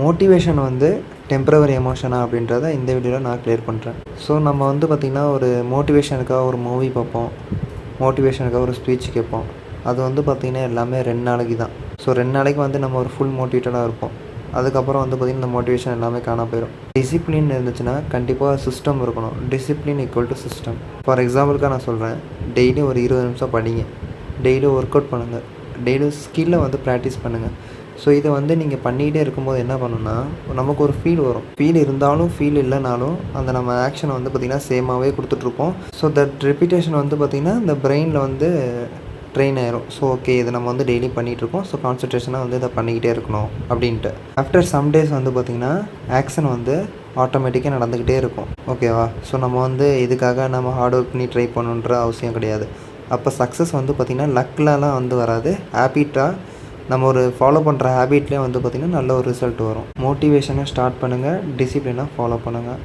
Motivation வந்து temporary எமோஷனா அப்படின்றத இந்த வீடியோவில் நான் கிளியர் பண்ணுறேன். ஸோ நம்ம வந்து பார்த்திங்கன்னா ஒரு மோட்டிவேஷனுக்காக ஒரு மூவி பார்ப்போம், மோட்டிவேஷனுக்காக ஒரு ஸ்பீச் கேட்போம். அது வந்து பார்த்திங்கன்னா எல்லாமே 2 நாளைக்கு தான். ஸோ 2 நாளைக்கு வந்து நம்ம ஒரு ஃபுல் மோட்டிவேட்டடாக இருப்போம். அதுக்கப்புறம் வந்து பார்த்திங்கன்னா இந்த மோட்டிவேஷன் எல்லாமே காணாம போயிடும். டிசிப்ளின் இருந்துச்சுன்னா கண்டிப்பாக சிஸ்டம் இருக்கணும். Discipline equal to system. For எக்ஸாம்பிளுக்காக நான் சொல்கிறேன், டெய்லியும் ஒரு 20 நிமிஷம் படிங்க, டெய்லியும் ஒர்க் அவுட் பண்ணுங்கள், டெய்லியும் ஸ்கில்லை வந்து ப்ராக்டிஸ் பண்ணுங்கள். ஸோ இதை வந்து நீங்கள் பண்ணிகிட்டே இருக்கும்போது என்ன பண்ணுன்னா, நமக்கு ஒரு ஃபீல் வரும். ஃபீல் இருந்தாலும் ஃபீல் இல்லைனாலும் அந்த நம்ம ஆக்ஷனை வந்து பார்த்திங்கன்னா சேமாகவே கொடுத்துட்ருப்போம். ஸோ தட் ரெப்பிட்டேஷன் வந்து பார்த்திங்கன்னா இந்த பிரெயினில் வந்து ட்ரெயின் ஆயிரும். ஸோ ஓகே, இதை நம்ம வந்து டெய்லி பண்ணிகிட்ருக்கோம், ஸோ கான்சன்ட்ரேஷனாக வந்து இதை பண்ணிக்கிட்டே இருக்கணும் அப்படின்ட்டு. ஆஃப்டர் சம் டேஸ் வந்து பார்த்திங்கன்னா ஆக்ஷன் வந்து ஆட்டோமேட்டிக்காக நடந்துக்கிட்டே இருக்கும். ஓகேவா? ஸோ நம்ம வந்து இதுக்காக நம்ம ஹார்ட் ஒர்க் பண்ணி ட்ரை பண்ணணுன்ற அவசியம் கிடையாது. அப்போ சக்ஸஸ் வந்து பார்த்திங்கன்னா லக்லலாம் வந்து வராது. ஹேபிட்டாக நம்ம ஒரு ஃபாலோ பண்ணுற ஹேபிட்லேயே வந்து பார்த்திங்கன்னா நல்ல ஒரு ரிசல்ட் வரும். மோட்டிவேஷனை ஸ்டார்ட் பண்ணுங்கள், டிசிப்ளினாக ஃபாலோ பண்ணுங்கள்.